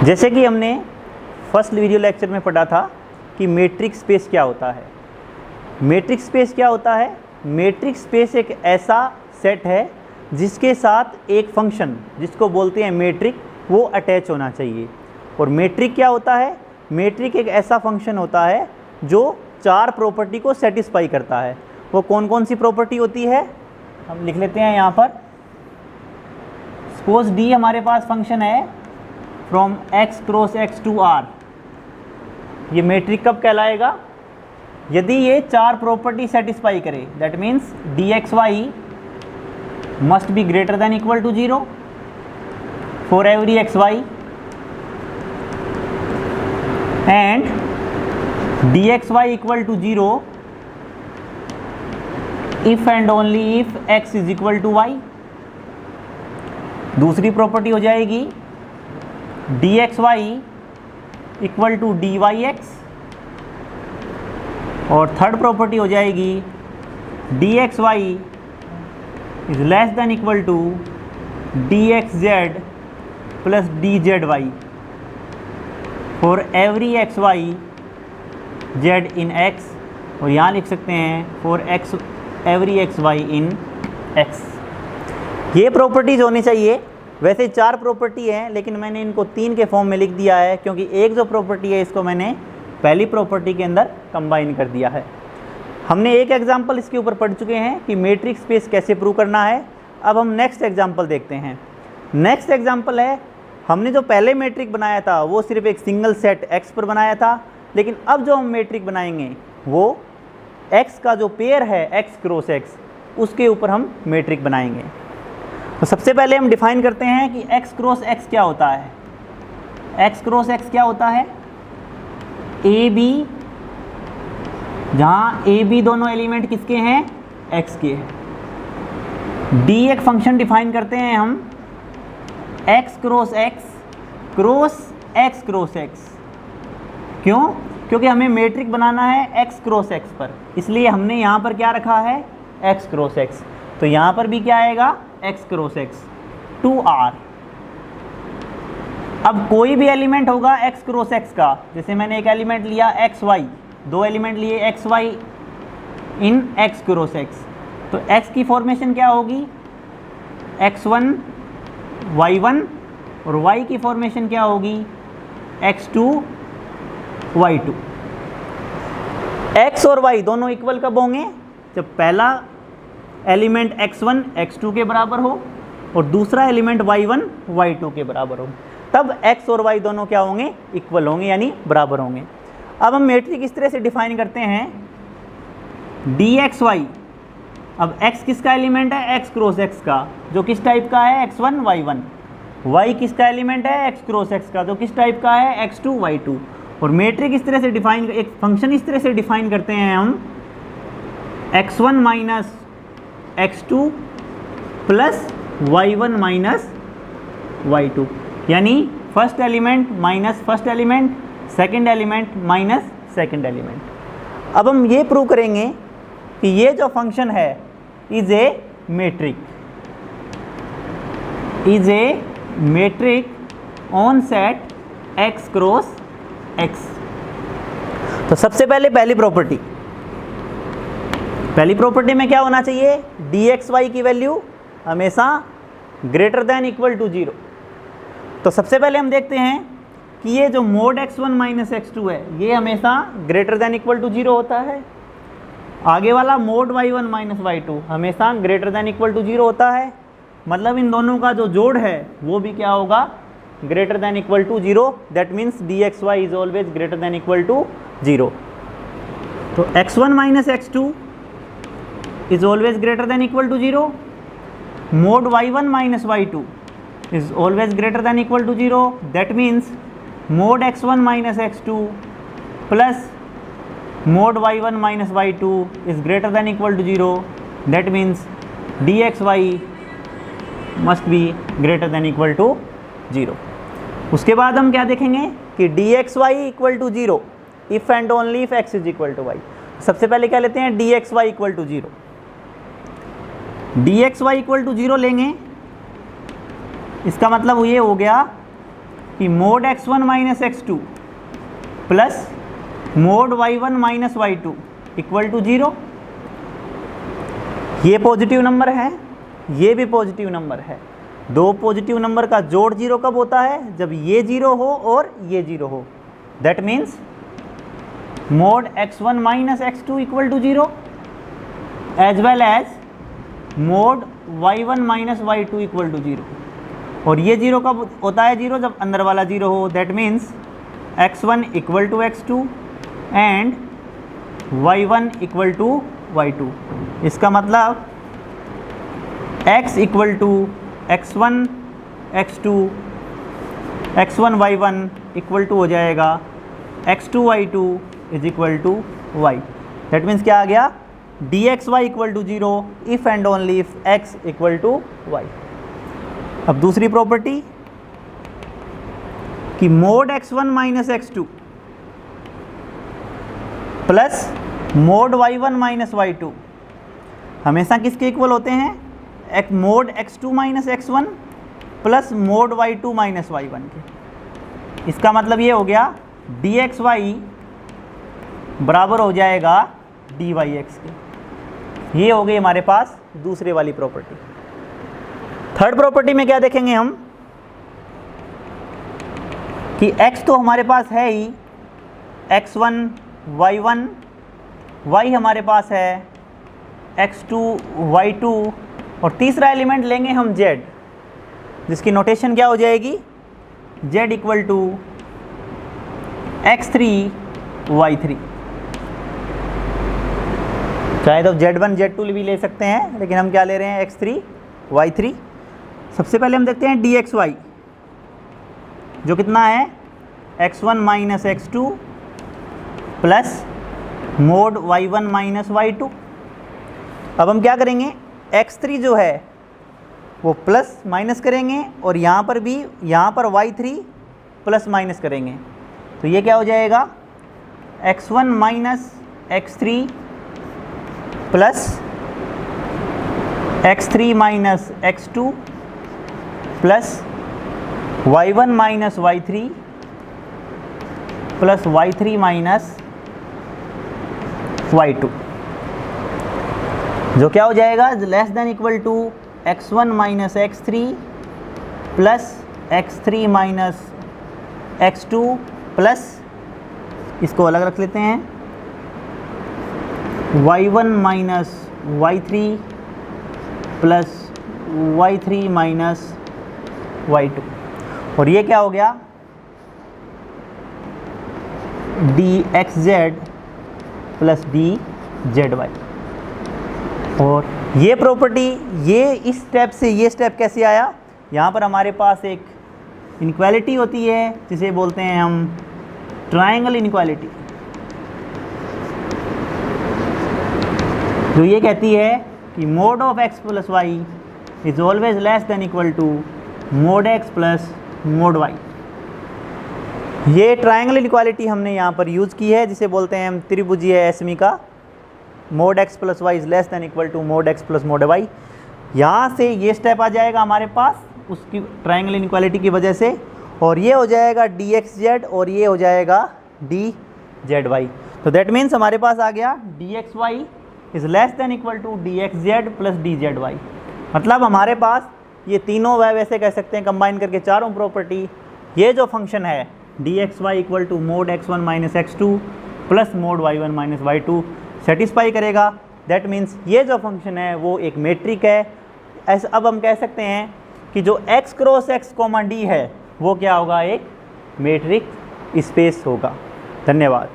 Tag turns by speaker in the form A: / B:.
A: जैसे कि हमने फर्स्ट वीडियो लेक्चर में पढ़ा था कि मैट्रिक्स स्पेस क्या होता है। मैट्रिक्स स्पेस क्या होता है? मैट्रिक्स स्पेस एक ऐसा सेट है जिसके साथ एक फंक्शन जिसको बोलते हैं मैट्रिक वो अटैच होना चाहिए। और मैट्रिक क्या होता है? मैट्रिक एक ऐसा फंक्शन होता है जो 4 प्रॉपर्टी को सेटिस्फाई करता है। वो कौन कौन सी प्रॉपर्टी होती है हम लिख लेते हैं यहाँ पर। सपोज डी हमारे पास फंक्शन है from x cross x to r। ये मैट्रिक कब कहलाएगा? यदि ये 4 प्रॉपर्टी सेटिस्फाई करे। That means D X Y must be greater than equal to 0 for every X Y and D X Y equal to 0 if and only if x is equal to Y. दूसरी property हो जाएगी D X Y equal to D Y X. और third property हो जाएगी D X Y is less than equal to D X Z plus D Z Y for every X Y Z in X. और यहाँ लिख सकते हैं for X every X Y in X. ये properties होनी चाहिए। वैसे 4 प्रॉपर्टी हैं लेकिन मैंने इनको 3 के फॉर्म में लिख दिया है क्योंकि एक जो प्रॉपर्टी है इसको मैंने पहली प्रॉपर्टी के अंदर कंबाइन कर दिया है। हमने एक एग्जांपल इसके ऊपर पढ़ चुके हैं कि मैट्रिक्स स्पेस कैसे प्रूव करना है। अब हम नेक्स्ट एग्जांपल देखते हैं। नेक्स्ट एग्जांपल है, हमने जो पहले मैट्रिक बनाया था वो सिर्फ एक सिंगल सेट x पर बनाया था, लेकिन अब जो हम मैट्रिक बनाएंगे वो x का जो पेयर है x क्रॉस x उसके ऊपर हम मैट्रिक बनाएंगे। तो सबसे पहले हम डिफाइन करते हैं कि x क्रॉस x क्या होता है। x क्रॉस x क्या होता है? ए बी, जहाँ ए बी दोनों एलिमेंट किसके हैं? x के हैं। डी एक फंक्शन डिफाइन करते हैं हम x cross x cross x cross x। क्यों? क्योंकि हमें मैट्रिक बनाना है x क्रॉस x पर, इसलिए हमने यहाँ पर क्या रखा है? x cross x। तो यहाँ पर भी क्या आएगा? x cross x to r। अब कोई भी एलिमेंट होगा x क्रॉस x का, जैसे मैंने एक एलिमेंट लिया x y, 2 एलिमेंट लिए x y इन x क्रॉस x। तो x की फॉर्मेशन क्या होगी? x1 y1 और y की फॉर्मेशन क्या होगी? x2 y2। x और y दोनों इक्वल कब होंगे? जब पहला एलिमेंट x1 x2 के बराबर हो और दूसरा एलिमेंट y1 y2 के बराबर हो, तब x और y दोनों क्या होंगे? इक्वल होंगे, यानी बराबर होंगे। अब हम मैट्रिक इस तरह से डिफाइन करते हैं डी एक्स वाई। अब x किसका एलिमेंट है? x क्रॉस x का, जो किस टाइप का है? x1 y1। y किसका एलिमेंट है? x क्रॉस x का, जो किस टाइप का है? x2 y2। और मैट्रिक इस तरह से डिफाइन, एक फंक्शन इस तरह से डिफाइन करते हैं हम x1 minus x2 plus y1 minus y2, यानी first element minus first element, second element minus second element. अब हम ये प्रूव करेंगे कि ये जो फंक्शन है is a metric, is a metric on set x cross x। तो सबसे पहले पहली प्रॉपर्टी में क्या होना चाहिए? डी एक्स वाई की वैल्यू हमेशा ग्रेटर देन इक्वल टू 0। तो सबसे पहले हम देखते हैं कि ये जो मोड x1 माइनस x2 है ये हमेशा ग्रेटर देन इक्वल टू 0 होता है। आगे वाला मोड y1 माइनस y2 हमेशा ग्रेटर देन इक्वल टू 0 होता है। मतलब इन दोनों का जो जोड़ है वो भी क्या होगा? Greater than equal to 0। That means D X Y is always greater than equal to 0। तो x1 minus x2 is always greater than equal to 0। Mod y1 minus y2 is always greater than equal to 0. That means mod x1 minus x2 plus mod y1 minus y2 is greater than equal to 0. That means dxy must be greater than equal to 0. उसके बाद हम क्या देखेंगे कि dxy equal to 0 if and only if x is equal to y। सबसे पहले क्या लेते हैं? dxy equal to 0। dxy equal to 0 लेंगे, इसका मतलब ये हो गया कि mod x1 minus x2 plus mod y1 minus y2 equal to 0। ये पॉजिटिव नंबर है, ये भी पॉजिटिव नंबर है। दो पॉजिटिव नंबर का जोड़ 0 कब होता है? जब ये 0 हो और ये 0 हो। That means mod x1 minus x2 equal to 0 as well as mod y1 minus y2 equal to 0। और ये 0 कब होता है? 0 जब अंदर वाला 0 हो। That means x1 equal to x2 and y1 equal to y2। इसका मतलब x equal to x1 x2 x1 y1 equal to हो जाएगा x2 y2 is equal to y। That means क्या आ गया? dxy equal to 0 if and only if x equal to y। अब दूसरी property कि mod x1 minus x2 plus mod y1 minus y2 हमेशा किसके इक्वल होते हैं? Mode x2 minus x1 plus mode y2 minus y1 के। इसका मतलब ये हो गया dxy बराबर हो जाएगा dyx के। ये हो गई हमारे पास दूसरे वाली प्रॉपर्टी। थर्ड प्रॉपर्टी में क्या देखेंगे हम कि x तो हमारे पास है ही, x1 y1, y हमारे पास है x2 y2 और तीसरा एलिमेंट लेंगे हम z, जिसकी नोटेशन क्या हो जाएगी? z equal to x3 y3। चाहे तो z1 z2 भी ले सकते हैं, लेकिन हम क्या ले रहे हैं? x3 y3। सबसे पहले हम देखते हैं dxy जो कितना है? x1 minus x2 plus mod y1 minus y2। अब हम क्या करेंगे? x3 जो है वो प्लस माइनस करेंगे और यहाँ पर भी, यहाँ पर y3 प्लस माइनस करेंगे। तो ये क्या हो जाएगा? x1 minus x3 plus x3 minus x2 plus y1 minus y3 plus y3 minus y2, जो क्या हो जाएगा? Less than equal to x1 minus x3 plus x3 minus x2 plus, इसको अलग रख लेते हैं, y1 minus y3 plus y3 minus y2। और ये क्या हो गया? dxz plus dzy। और ये प्रॉपर्टी, ये इस स्टेप से ये स्टेप कैसे आया? यहाँ पर हमारे पास एक इनक्वालिटी होती है जिसे बोलते हैं हम ट्रायंगल इनक्वालिटी, जो ये कहती है कि mod of x plus Y is always less than equal to mod x plus mod y। ये ट्रायंगल इनक्वालिटी हमने यहाँ पर यूज़ की है, जिसे बोलते हैं हम त्रिभुजीय एसमी का mod x plus Y is less than equal to mod x plus mod y। यहाँ से ये स्टेप आ जाएगा हमारे पास उसकी ट्रायंगल इनक्वालिटी की वजह से, और ये हो जाएगा dxz और ये हो जाएगा dzy। तो दैट मीन्स हमारे पास आ गया dxy is less than equal to dxz plus dzy। मतलब हमारे पास ये तीनों वैसे कह सकते हैं कंबाइन करके चारों प्रॉपर्टी, ये जो फंक्शन है dxy equal to mod x1 minus x2 plus mod y1 minus y2 satisfy करेगा। दैट मीन्स ये जो फंक्शन है वो एक मेट्रिक है। ऐसा अब हम कह सकते हैं कि जो x cross x comma d है वो क्या होगा? एक मेट्रिक स्पेस होगा। धन्यवाद।